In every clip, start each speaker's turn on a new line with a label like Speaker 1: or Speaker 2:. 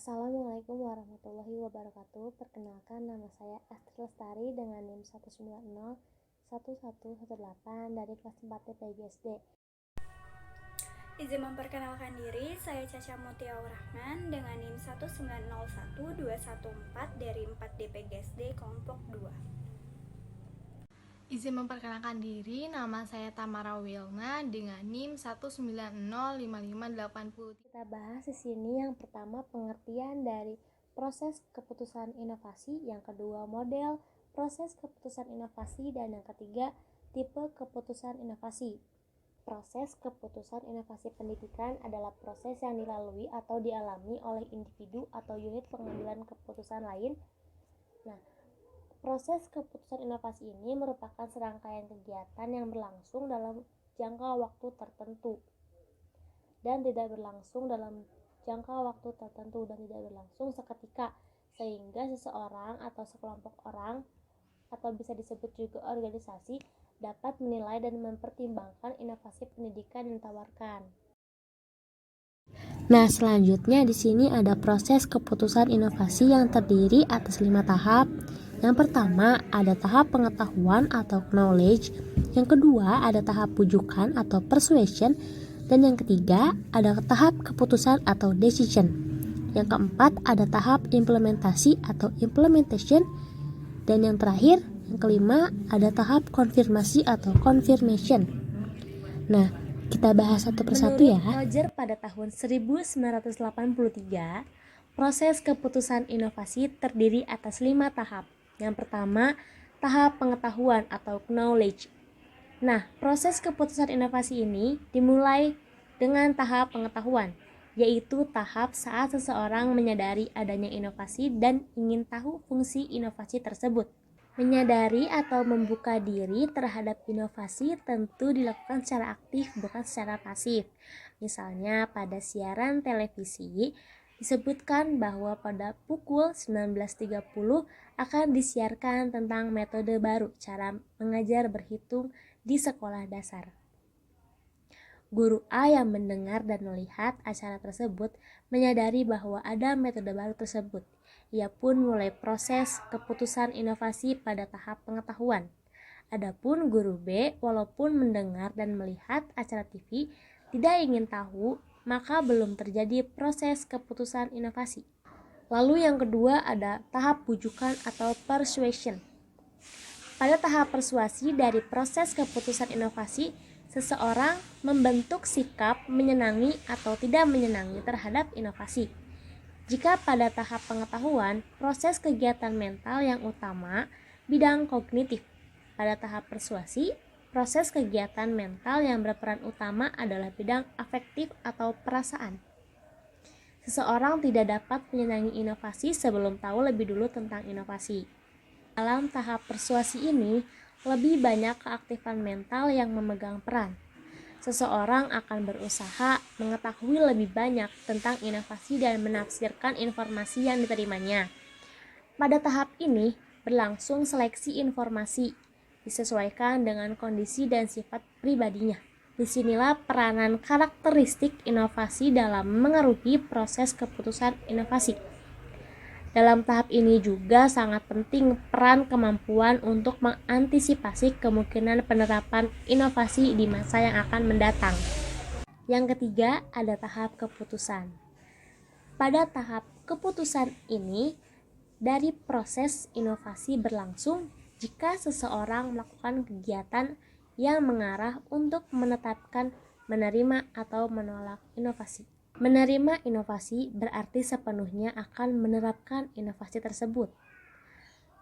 Speaker 1: Assalamualaikum warahmatullahi wabarakatuh. Perkenalkan, nama saya Astrid Lestari dengan NIM 1901118 dari kelas 4 TPGSD.
Speaker 2: Izin memperkenalkan diri, saya Caca Mutiaur Rahman dengan NIM 1901214 dari 4 DPGSD kelompok 2.
Speaker 3: Izin memperkenalkan diri, nama saya Tamara Wilna dengan NIM 1905580.
Speaker 1: Kita bahas di sini yang pertama pengertian dari proses keputusan inovasi, yang kedua model proses keputusan inovasi, dan yang ketiga tipe keputusan inovasi. Proses keputusan inovasi pendidikan adalah proses yang dilalui atau dialami oleh individu atau unit pengambilan keputusan lain. Proses keputusan inovasi ini merupakan serangkaian kegiatan yang berlangsung dalam jangka waktu tertentu dan tidak berlangsung seketika, sehingga seseorang atau sekelompok orang, atau bisa disebut juga organisasi, dapat menilai dan mempertimbangkan inovasi pendidikan yang ditawarkan. Nah, selanjutnya di sini ada proses keputusan inovasi yang terdiri atas 5 tahap. Yang pertama ada tahap pengetahuan atau knowledge, yang kedua ada tahap pujukan atau persuasion, dan yang ketiga ada tahap keputusan atau decision. Yang keempat ada tahap implementasi atau implementation, dan yang terakhir, yang kelima ada tahap konfirmasi atau confirmation. Nah, kita bahas satu persatu ya. Menurut Roger pada tahun 1983, proses keputusan inovasi terdiri atas 5 tahap. Yang pertama, tahap pengetahuan atau knowledge. Nah, proses keputusan inovasi ini dimulai dengan tahap pengetahuan, yaitu tahap saat seseorang menyadari adanya inovasi dan ingin tahu fungsi inovasi tersebut. Menyadari atau membuka diri terhadap inovasi tentu dilakukan secara aktif, bukan secara pasif. Misalnya pada siaran televisi disebutkan bahwa pada pukul 19.30 akan disiarkan tentang metode baru cara mengajar berhitung di sekolah dasar. Guru A yang mendengar dan melihat acara tersebut menyadari bahwa ada metode baru tersebut. Ia pun mulai proses keputusan inovasi pada tahap pengetahuan. Adapun guru B, walaupun mendengar dan melihat acara TV, tidak ingin tahu, maka belum terjadi proses keputusan inovasi. Lalu yang kedua ada tahap pujukan atau persuasion. Pada tahap persuasi dari proses keputusan inovasi, seseorang membentuk sikap menyenangi atau tidak menyenangi terhadap inovasi. Jika pada tahap pengetahuan, proses kegiatan mental yang utama bidang kognitif. Pada tahap persuasi, proses kegiatan mental yang berperan utama adalah bidang afektif atau perasaan. Seseorang tidak dapat menyenangi inovasi sebelum tahu lebih dulu tentang inovasi. Dalam tahap persuasi ini, lebih banyak keaktifan mental yang memegang peran. Seseorang akan berusaha mengetahui lebih banyak tentang inovasi dan menafsirkan informasi yang diterimanya. Pada tahap ini, berlangsung seleksi informasi, disesuaikan dengan kondisi dan sifat pribadinya. Disinilah peranan karakteristik inovasi dalam mengaruhi proses keputusan inovasi. Dalam tahap ini juga sangat penting peran kemampuan untuk mengantisipasi kemungkinan penerapan inovasi di masa yang akan mendatang. Yang ketiga ada tahap keputusan. Pada tahap keputusan ini, dari proses inovasi berlangsung jika seseorang melakukan kegiatan yang mengarah untuk menetapkan, menerima atau menolak inovasi. Menerima inovasi berarti sepenuhnya akan menerapkan inovasi tersebut.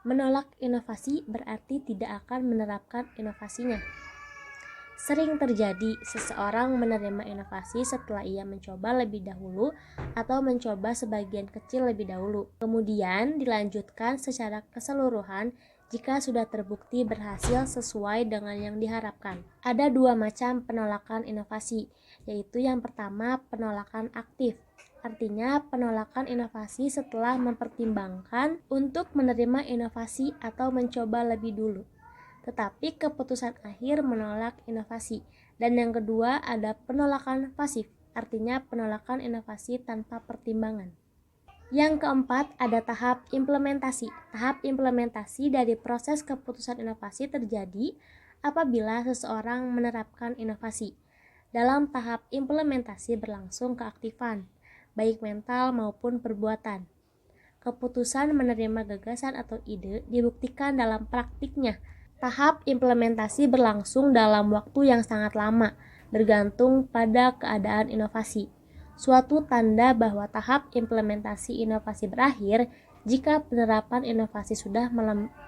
Speaker 1: Menolak inovasi berarti tidak akan menerapkan inovasinya. Sering terjadi seseorang menerima inovasi setelah ia mencoba lebih dahulu atau mencoba sebagian kecil lebih dahulu. Kemudian dilanjutkan secara keseluruhan jika sudah terbukti berhasil sesuai dengan yang diharapkan. Ada 2 macam penolakan inovasi, yaitu yang pertama penolakan aktif. Artinya penolakan inovasi setelah mempertimbangkan untuk menerima inovasi atau mencoba lebih dulu, tetapi keputusan akhir menolak inovasi. Dan yang kedua ada penolakan pasif, artinya penolakan inovasi tanpa pertimbangan. Yang keempat, ada tahap implementasi. Tahap implementasi dari proses keputusan inovasi terjadi apabila seseorang menerapkan inovasi. Dalam tahap implementasi berlangsung keaktifan, baik mental maupun perbuatan. Keputusan menerima gagasan atau ide dibuktikan dalam praktiknya. Tahap implementasi berlangsung dalam waktu yang sangat lama, bergantung pada keadaan inovasi. Suatu tanda bahwa tahap implementasi inovasi berakhir jika penerapan inovasi sudah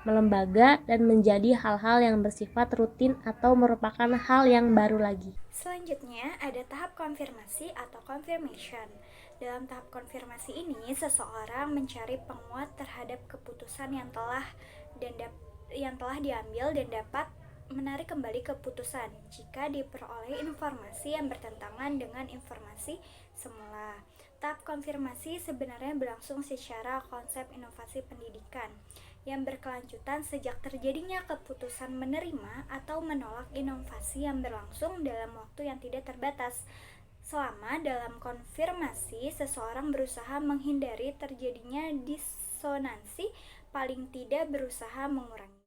Speaker 1: melembaga dan menjadi hal-hal yang bersifat rutin atau merupakan hal yang baru lagi.
Speaker 2: Selanjutnya ada tahap konfirmasi atau confirmation. Dalam tahap konfirmasi ini, seseorang mencari penguat terhadap keputusan yang telah diambil dan dapat menarik kembali keputusan jika diperoleh informasi yang bertentangan dengan informasi semula. Tahap konfirmasi sebenarnya berlangsung secara konsep inovasi pendidikan yang berkelanjutan sejak terjadinya keputusan menerima atau menolak inovasi yang berlangsung dalam waktu yang tidak terbatas. Selama dalam konfirmasi, seseorang berusaha menghindari terjadinya disonansi, paling tidak berusaha mengurangi.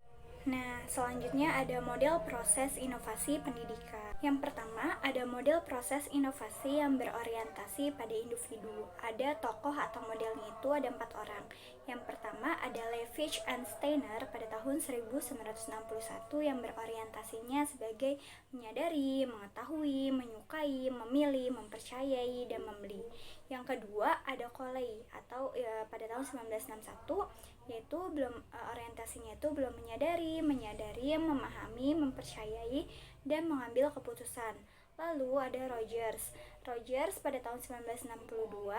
Speaker 2: Nah, selanjutnya ada model proses inovasi pendidikan. Yang pertama, ada model proses inovasi yang berorientasi pada individu. Ada tokoh atau modelnya itu ada 4 orang. Yang pertama ada Levitch and Steiner pada tahun 1961 yang berorientasinya sebagai menyadari, mengetahui, menyukai, memilih, mempercayai, dan membeli. Yang kedua ada Coley atau pada tahun 1961 yaitu orientasinya itu belum menyadari, memahami, mempercayai, dan mengambil keputusan. Lalu ada Rogers pada tahun 1962,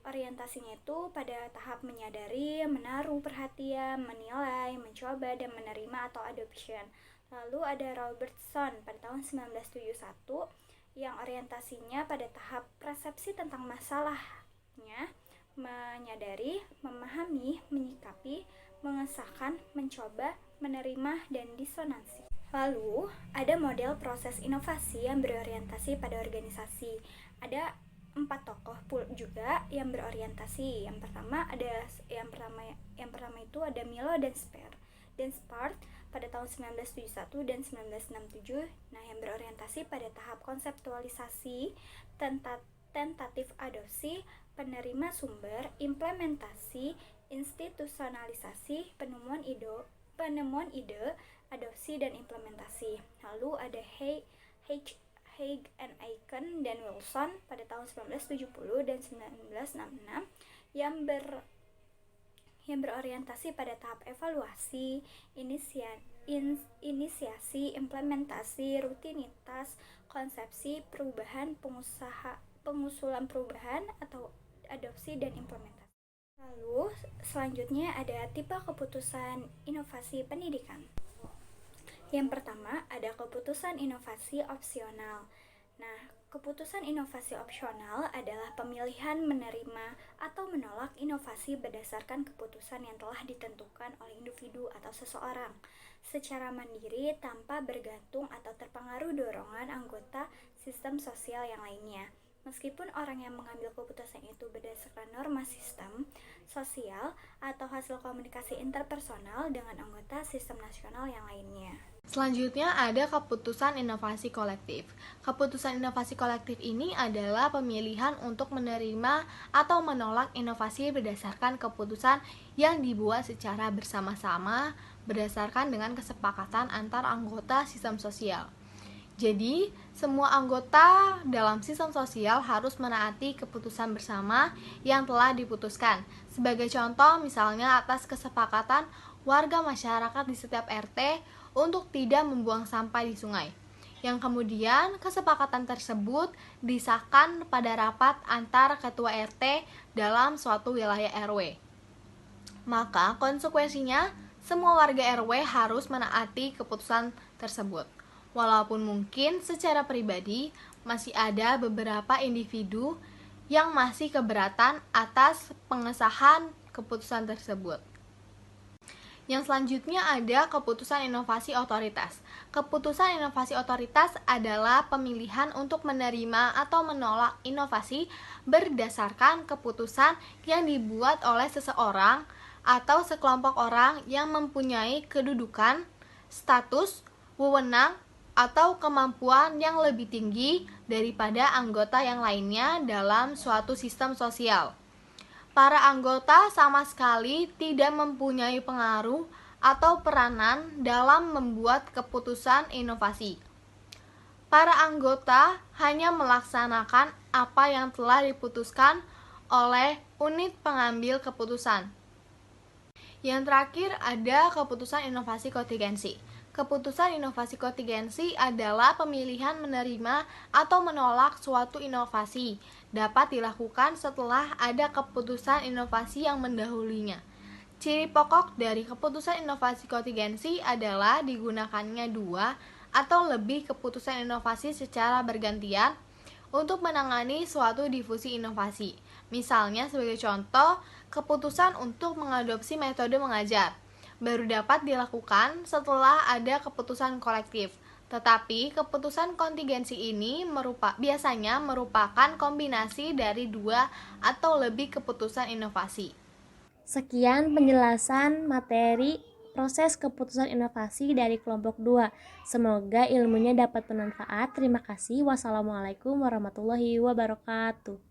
Speaker 2: orientasinya itu pada tahap menyadari, menaruh perhatian, menilai, mencoba, dan menerima atau adoption. Lalu ada Robertson pada tahun 1971 yang orientasinya pada tahap persepsi tentang masalahnya, menyadari, memahami, menyikapi, mengesahkan, mencoba, menerima, dan disonansi. Lalu, ada model proses inovasi yang berorientasi pada organisasi. Ada 4 tokoh juga yang berorientasi. Yang pertama itu ada Milo dan Spart pada tahun 1971 dan 1967. Nah, yang berorientasi pada tahap konseptualisasi, tentatif adopsi, penerima sumber, implementasi, institusionalisasi, penemuan ide, adopsi, dan implementasi. Lalu ada Haig and Aiken dan Wilson pada tahun 1970 dan 1966 yang berorientasi pada tahap evaluasi, inisiasi, implementasi, rutinitas, konsepsi, perubahan, pengusulan perubahan atau adopsi, dan implementasi. Lalu selanjutnya ada tipe keputusan inovasi pendidikan. Yang pertama ada keputusan inovasi opsional. Nah, keputusan inovasi opsional adalah pemilihan menerima atau menolak inovasi berdasarkan keputusan yang telah ditentukan oleh individu atau seseorang secara mandiri tanpa bergantung atau terpengaruh dorongan anggota sistem sosial yang lainnya. Meskipun orang yang mengambil keputusan itu berdasarkan norma sistem sosial atau hasil komunikasi interpersonal dengan anggota sistem nasional yang lainnya.
Speaker 3: Selanjutnya ada keputusan inovasi kolektif. Keputusan inovasi kolektif ini adalah pemilihan untuk menerima atau menolak inovasi berdasarkan keputusan yang dibuat secara bersama-sama berdasarkan dengan kesepakatan antar anggota sistem sosial. Jadi, semua anggota dalam sistem sosial harus menaati keputusan bersama yang telah diputuskan. Sebagai contoh, misalnya atas kesepakatan warga masyarakat di setiap RT untuk tidak membuang sampah di sungai. Yang kemudian, kesepakatan tersebut disahkan pada rapat antar ketua RT dalam suatu wilayah RW. Maka, konsekuensinya, semua warga RW harus menaati keputusan tersebut. Walaupun mungkin secara pribadi masih ada beberapa individu yang masih keberatan atas pengesahan keputusan tersebut. Yang selanjutnya ada keputusan inovasi otoritas. Keputusan inovasi otoritas adalah pemilihan untuk menerima atau menolak inovasi berdasarkan keputusan yang dibuat oleh seseorang atau sekelompok orang yang mempunyai kedudukan, status, wewenang, atau kemampuan yang lebih tinggi daripada anggota yang lainnya dalam suatu sistem sosial. Para anggota sama sekali tidak mempunyai pengaruh atau peranan dalam membuat keputusan inovasi. Para anggota hanya melaksanakan apa yang telah diputuskan oleh unit pengambil keputusan. Yang terakhir ada keputusan inovasi kontingensi. Keputusan inovasi kontingensi adalah pemilihan menerima atau menolak suatu inovasi. Dapat dilakukan setelah ada keputusan inovasi yang mendahulunya. Ciri pokok dari keputusan inovasi kontingensi adalah digunakannya 2 atau lebih keputusan inovasi secara bergantian untuk menangani suatu difusi inovasi. Misalnya sebagai contoh, keputusan untuk mengadopsi metode mengajar baru dapat dilakukan setelah ada keputusan kolektif. Tetapi keputusan kontingensi ini biasanya merupakan kombinasi dari 2 atau lebih keputusan inovasi.
Speaker 1: Sekian penjelasan materi proses keputusan inovasi dari kelompok 2. Semoga ilmunya dapat bermanfaat. Terima kasih. Wassalamualaikum warahmatullahi wabarakatuh.